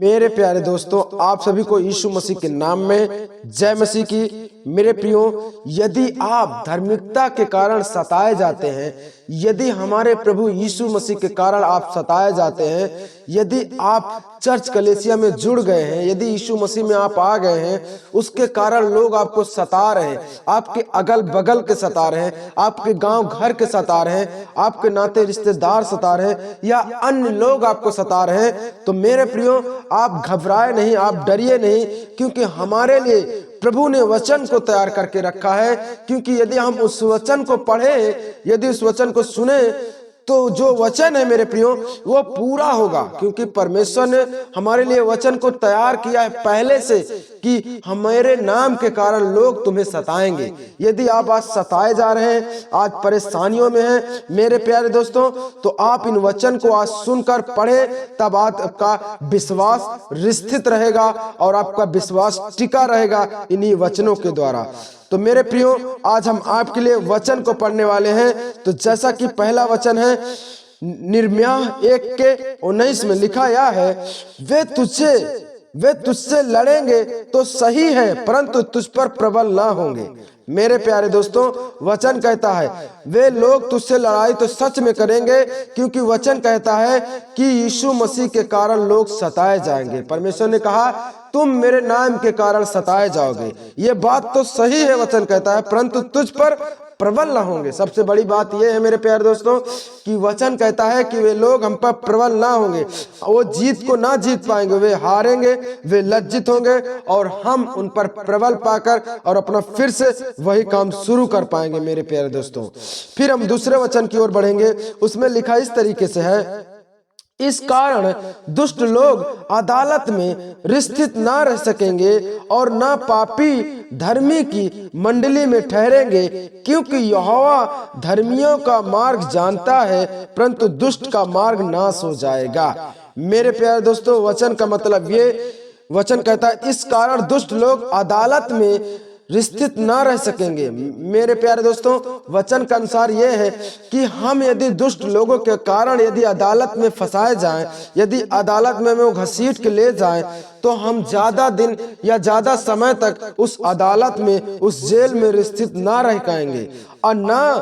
मेरे प्यारे दोस्तों, आप सभी को यीशु मसीह के नाम में जय मसीह की। मेरे प्रियो, यदि आप धार्मिकता के कारण सताए जाते हैं, यदि हमारे प्रभु यीशु मसीह के कारण आप सताए जाते हैं, यदि आप चर्च कलीसिया में जुड़ गए हैं, यदि यीशु मसीह में आप आ गए हैं, उसके कारण लोग आपको सता रहे हैं, आपके अगल बगल के सता रहे हैं, आपके गांव घर के सता रहे हैं, आपके नाते रिश्तेदार सता रहे हैं, या अन्य लोग आपको सता रहे हैं, तो मेरे प्रियो, आप घबराए नहीं, आप डरिए नहीं, क्योंकि हमारे लिए प्रभु ने वचन को तैयार करके रखा है। क्योंकि यदि हम उस वचन को पढ़ें, यदि उस वचन को सुने, तो जो वचन है मेरे प्रियो वो पूरा होगा। क्योंकि परमेश्वर ने हमारे लिए वचन को तैयार किया है पहले से कि हमारे नाम के कारण लोग तुम्हें सताएंगे। यदि आप आज सताए जा रहे हैं, आज परेशानियों में हैं मेरे प्यारे दोस्तों, तो आप इन वचन को आज सुनकर पढ़े, तब आपका विश्वास स्थित रहेगा और आपका विश्वास टिका रहेगा इन्हीं वचनों के द्वारा। तो मेरे प्रियो, आज हम आपके लिए वचन को पढ़ने वाले हैं। तो जैसा कि पहला वचन है यिर्मयाह 1:19 में लिखा यह है, वे तुझसे लड़ेंगे तो सही है, परंतु तुझ पर प्रबल ना होंगे। मेरे प्यारे दोस्तों, वचन कहता है वे लोग तुझसे लड़ाई तो सच में करेंगे, क्योंकि वचन कहता है कि यीशु मसीह के कारण लोग सताए जाएंगे। परमेश्वर ने कहा तुम मेरे नाम के कारण सताए जाओगे। ये बात तो सही है, वचन कहता है, परंतु तुझ पर प्रबल ना होंगे। सबसे बड़ी बात यह है मेरे प्यारे दोस्तों कि वचन कहता है कि वे लोग हम पर प्रबल ना होंगे, वो जीत को ना जीत पाएंगे, वे हारेंगे, वे लज्जित होंगे, और हम उन पर प्रबल पाकर और अपना फिर से वही काम शुरू कर पाएंगे। मेरे प्यारे दोस्तों, फिर हम दूसरे वचन की ओर बढ़ेंगे। उसमें लिखा इस तरीके से है, इस कारण दुष्ट लोग अदालत में स्थित ना रह सकेंगे और ना पापी धर्मी की मंडली में ठहरेंगे, क्योंकि यहोवा धर्मियों का मार्ग जानता है, परंतु दुष्ट का मार्ग नाश हो जाएगा। मेरे प्यारे दोस्तों, वचन का मतलब ये, वचन कहता है इस कारण दुष्ट लोग अदालत में स्थित ना रह सकेंगे। मेरे प्यारे दोस्तों, वचन का अनुसार यह है कि हम यदि दुष्ट लोगों के कारण यदि अदालत में फंसाए जाएं, यदि अदालत में वो घसीट के ले जाएं, तो हम ज्यादा दिन या ज्यादा समय तक उस अदालत में, उस जेल में स्थित ना रह पाएंगे, और ना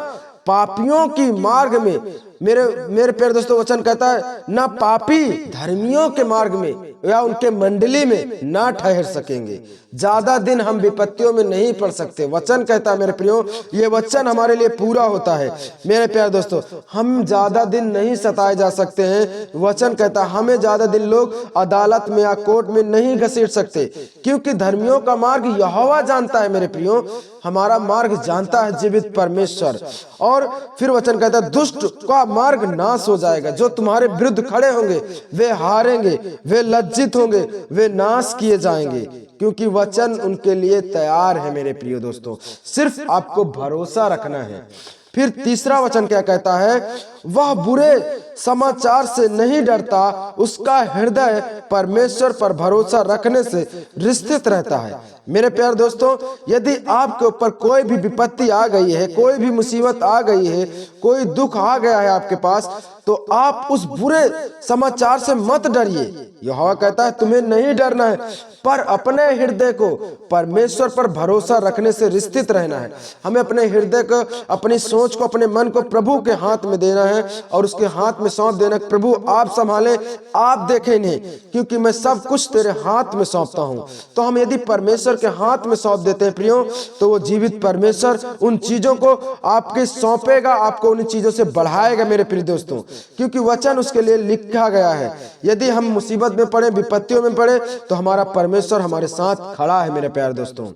पापियों की मार्ग में, मेरे प्यारे दोस्तों, वचन कहता है ना पापी धर्मियों के मार्ग में या उनके मंडली में ना ठहर सकेंगे। ज्यादा दिन हम विपत्तियों में नहीं पड़ सकते। वचन कहता है मेरे प्रियो, ये वचन हमारे लिए पूरा होता है। मेरे प्यारे दोस्तों, हम ज्यादा दिन नहीं सताए जा सकते हैं। वचन कहता है हमें ज्यादा दिन लोग अदालत में या कोर्ट में नहीं घसीट सकते, क्योंकि धर्मियों का मार्ग यहोवा जानता है। मेरे प्रियो, हमारा मार्ग जानता है जीवित परमेश्वर। और फिर वचन कहता है दुष्ट का मार्ग नाश हो जाएगा। जो तुम्हारे विरुद्ध खड़े होंगे वे हारेंगे, वे लज्जित होंगे, वे नाश किए जाएंगे, क्योंकि वचन उनके लिए तैयार है। मेरे प्रिय दोस्तों, सिर्फ आपको भरोसा रखना है। फिर तीसरा वचन क्या कहता है, वह बुरे समाचार से नहीं डरता, उसका हृदय परमेश्वर पर भरोसा रखने से स्थित रहता है। मेरे प्यारे दोस्तों, यदि आपके ऊपर कोई भी विपत्ति आ गई है, कोई भी मुसीबत आ गई है, कोई दुख आ गया है आपके पास, तो आप उस बुरे समाचार से मत डरिए। यहोवा कहता है तुम्हें नहीं डरना है, पर अपने हृदय को परमेश्वर पर भरोसा रखने से स्थित रहना है। हमें अपने हृदय को, अपनी सोच को, अपने मन को प्रभु के हाथ में देना है और उसके हाथ में सौंप देना। प्रभु आप संभाले, आप देखें इन्हें, क्योंकि मैं सब कुछ तेरे हाथ में सौंपता हूँ। तो हम यदि परमेश्वर के हाथ में सौंप देते हैं प्रियो, तो वो जीवित परमेश्वर उन चीजों को आपके सौंपेगा, आपको उन चीजों से बढ़ाएगा। मेरे प्रिय दोस्तों, क्योंकि वचन उसके लिए लिखा गया है। यदि हम मुसीबत में पड़े, विपत्तियों में पड़े, तो हमारा परमेश्वर हमारे साथ खड़ा है। मेरे प्यारे दोस्तों,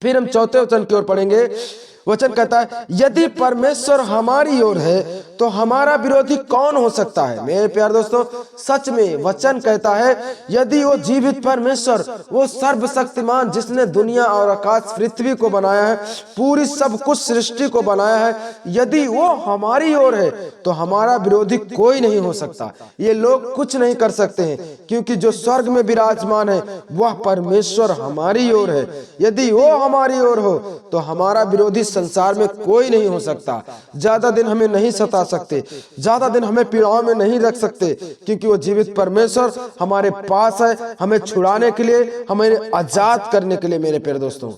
फिर हम चौथे वचन की ओर पढ़ेंगे। वचन कहता है यदि परमेश्वर हमारी ओर है तो हमारा विरोधी कौन हो सकता है। मेरे प्यारे दोस्तों, सच में वचन कहता है यदि वो जीवित परमेश्वर, वो सर्वशक्तिमान जिसने दुनिया और आकाश पृथ्वी को बनाया है, पूरी सब कुछ सृष्टि को बनाया है, यदि वो हमारी ओर है तो हमारा विरोधी कोई नहीं हो सकता। ये लोग कुछ नहीं कर सकते हैं, क्योंकि जो स्वर्ग में विराजमान है वह परमेश्वर हमारी ओर है। यदि वो हमारी ओर हो तो हमारा विरोधी संसार में कोई नहीं हो सकता। ज्यादा दिन हमें नहीं सता सकते, ज्यादा दिन हमें पीड़ाओं में नहीं रख सकते, क्योंकि वो जीवित परमेश्वर हमारे पास है, हमें छुड़ाने के लिए, हमें आजाद करने के लिए मेरे प्यारे दोस्तों।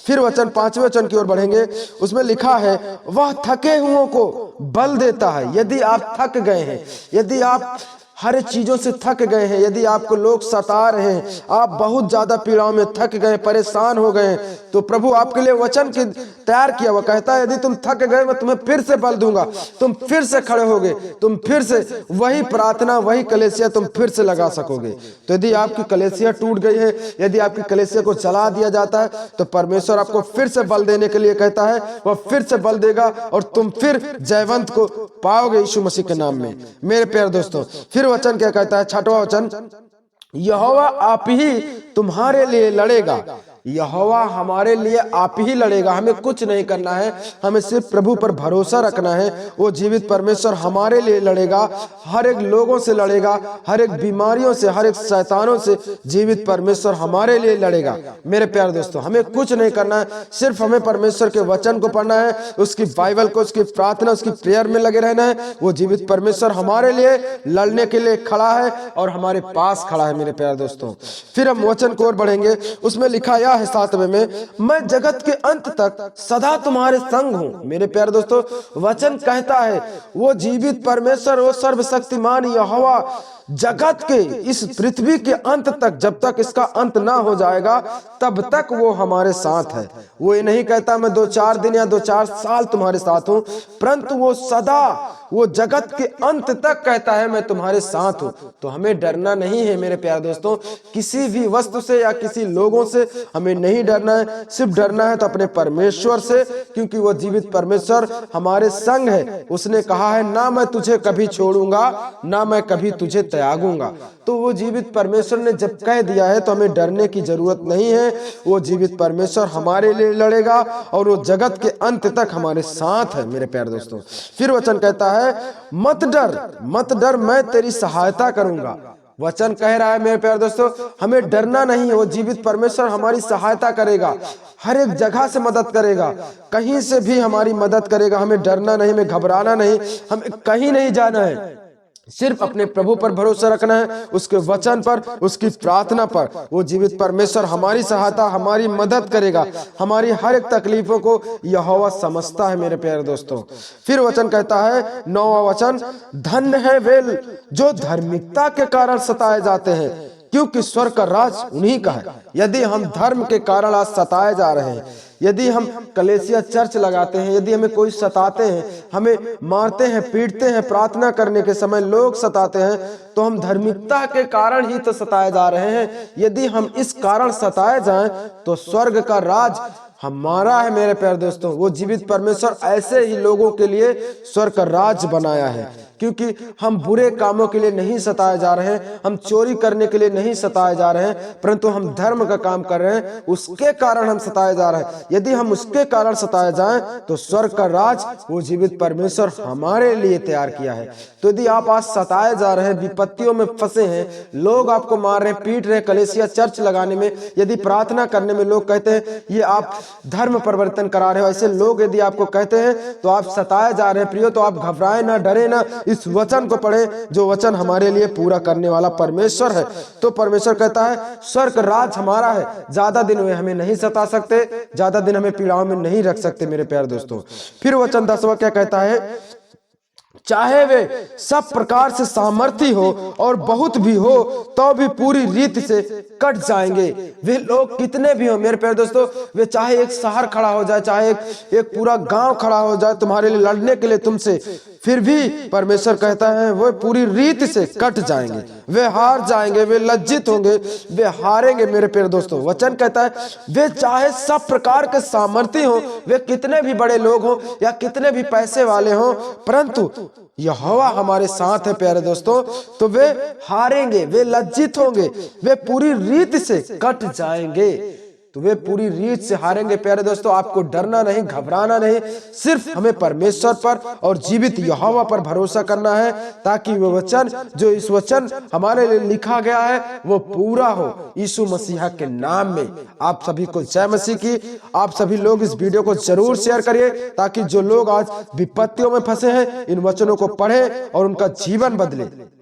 फिर वचन 5वें वचन की ओर बढ़ेंगे, उसमें लिखा है वह थके हुओं को बल देता है। यदि आप थक गए हैं, यदि आप हर चीजों से थक गए हैं, यदि आपको लोग सता रहे हैं, आप बहुत ज्यादा पीड़ाओं में थक गए, परेशान हो गए, तो प्रभु आपके लिए वचन की तैयार किया हुआ कहता है यदि तुम थक गए मैं तुम्हें फिर से बल दूंगा, तुम फिर से खड़े होगे, तुम फिर से वही प्रार्थना, वही कलेसिया तुम फिर से लगा सकोगे। तो यदि आपकी कलेसिया टूट गई है, यदि आपकी कलेसिया को जला दिया जाता है, तो परमेश्वर आपको फिर से बल देने के लिए कहता है, वह फिर से बल देगा और तुम फिर जयवंत को पाओगे यीशु मसीह के नाम में मेरे प्यारे दोस्तों। फिर वचन क्या कहता है, 6वां वचन, यहोवा आप ही तुम्हारे लिए लड़ेगा। यहोवा हमारे लिए आप ही लड़ेगा, हमें कुछ नहीं करना है, हमें सिर्फ प्रभु पर भरोसा रखना है। वो जीवित परमेश्वर हमारे लिए लड़ेगा, हर एक लोगों से लड़ेगा, हर एक बीमारियों से, हर एक शैतानों से जीवित परमेश्वर हमारे लिए लड़ेगा मेरे प्यारे दोस्तों। हमें कुछ नहीं करना है, सिर्फ हमें परमेश्वर के वचन को पढ़ना है, उसकी बाइबल को, उसकी प्रार्थना, उसकी प्रेयर में लगे रहना है। वो जीवित परमेश्वर हमारे लिए लड़ने के लिए खड़ा है और हमारे पास खड़ा है मेरे प्यारे दोस्तों। फिर हम वचन को और बढ़ेंगे, उसमें लिखा है 7वें में, मैं जगत के अंत तक सदा तुम्हारे संग हूं। मेरे प्यारे दोस्तों, वचन कहता है वो जीवित परमेश्वर, वो सर्वशक्तिमान यहोवा जगत के, इस पृथ्वी के अंत तक, जब तक इसका अंत ना हो जाएगा तब तक वो हमारे साथ है। वो ये नहीं कहता मैं 2-4 दिन या 2-4 साल तुम्हारे साथ हूं, परंतु वो सदा, वो जगत के अंत तक कहता है मैं तुम्हारे साथ हूं। तो हमें डरना नहीं है मेरे प्यारे दोस्तों, किसी भी वस्तु से या किसी लोगों से हमें नहीं डरना है, सिर्फ डरना है तो अपने परमेश्वर से, क्योंकि वो जीवित परमेश्वर हमारे संग है। उसने कहा है ना मैं तुझे कभी छोड़ूंगा, ना मैं कभी तुझे त्यागूंगा। तो वो जीवित परमेश्वर ने जब कह दिया है तो हमें डरने की जरूरत नहीं है। वो जीवित परमेश्वर हमारे लिए लड़ेगा और वो जगत के अंत तक हमारे साथ है मेरे प्यारे दोस्तों। फिर वचन कहता है मत डर, मत डर, मैं तेरी सहायता करूंगा। वचन कह रहा है मेरे प्यारे दोस्तों, हमें डरना नहीं है। वो जीवित परमेश्वर हमारी सहायता करेगा, हर एक जगह से मदद करेगा, कहीं से भी हमारी मदद करेगा। हमें डरना नहीं, हमें घबराना नहीं, हमें कहीं नहीं जाना है, सिर्फ अपने प्रभु पर भरोसा रखना है, उसके वचन पर, उसकी प्रार्थना पर। वो जीवित परमेश्वर हमारी सहायता, हमारी मदद करेगा, हमारी हर एक तकलीफों को यहोवा समझता है मेरे प्यारे दोस्तों। फिर वचन कहता है 9वां वचन, धन्य है वे जो धार्मिकता के कारण सताए जाते हैं, क्योंकि स्वर्ग का राज उन्हीं का है। यदि हम धर्म के कारण आज सताए जा रहे हैं, यदि हम कलेसिया चर्च लगाते हैं, यदि हमें कोई सताते हैं, हमें मारते हैं, पीटते हैं, प्रार्थना करने के समय लोग सताते हैं, तो हम धार्मिकता के कारण ही तो सताए जा रहे हैं। यदि हम इस कारण सताए जाएं तो स्वर्ग का राज हमारा है मेरे प्यारे दोस्तों। वो जीवित परमेश्वर ऐसे ही लोगों के लिए स्वर्ग का राज बनाया है, क्योंकि हम बुरे कामों के लिए नहीं सताए जा रहे हैं, हम चोरी करने के लिए नहीं सताए जा रहे हैं, परंतु हम धर्म का काम कर रहे हैं, उसके कारण हम सताए जा रहे हैं। यदि हम उसके कारण सताए जाएं तो स्वर्ग का राज वो जीवित परमेश्वर हमारे लिए तैयार किया है। तो यदि आप आज सताए जा रहे हैं, विपत्तियों में फंसे हैं, लोग आपको मार रहे हैं, पीट रहे हैं, कलेसिया चर्च लगाने में, यदि प्रार्थना करने में लोग कहते हैं ये आप धर्म परिवर्तन करा रहे हो, ऐसे लोग यदि आपको कहते हैं तो आप सताए जा रहे हैं प्रियो, तो आप घबराए ना, डरे ना, इस वचन को पढ़े जो वचन हमारे लिए पूरा करने वाला परमेश्वर है। तो परमेश्वर कहता है स्वर्ग राज हमारा है, ज्यादा दिन वे हमें नहीं सता सकते, ज्यादा दिन हमें पीड़ाओं में नहीं रख सकते मेरे प्यारे दोस्तों। फिर वचन 10वां क्या कहता है, चाहे वे सब प्रकार से सामर्थी हो और बहुत भी हो तो भी पूरी रीति से कट जाएंगे। वे लोग कितने भी हो मेरे प्यारे दोस्तों, वे चाहे एक शहर खड़ा हो जाए, चाहे एक पूरा गांव खड़ा हो जाए तुम्हारे लिए लड़ने के लिए तुमसे, फिर भी परमेश्वर कहता है वो पूरी रीति से कट जाएंगे, वे हार जाएंगे, वे लज्जित होंगे, वे हारेंगे मेरे प्यारे दोस्तों। वचन कहता है वे चाहे सब प्रकार के सामर्थी हो, वे कितने भी बड़े लोग हो या कितने भी पैसे वाले हो, परंतु यहोवा हमारे साथ है प्यारे दोस्तों, तो वे हारेंगे, वे लज्जित होंगे, वे पूरी रीति से कट जाएंगे। तो वे पूरी रीत से हारेंगे। प्यारे दोस्तों, आपको डरना नहीं, घबराना नहीं, सिर्फ हमें परमेश्वर पर और जीवित यहोवा पर भरोसा करना है, ताकि वो वचन, जो इस वचन हमारे लिए लिखा गया है, वो पूरा हो यीशु मसीहा के नाम में। आप सभी को जय मसीह की। आप सभी लोग इस वीडियो को जरूर शेयर करिए, ताकि जो लोग आज विपत्तियों में फंसे हैं इन वचनों को पढ़ें और उनका जीवन बदले।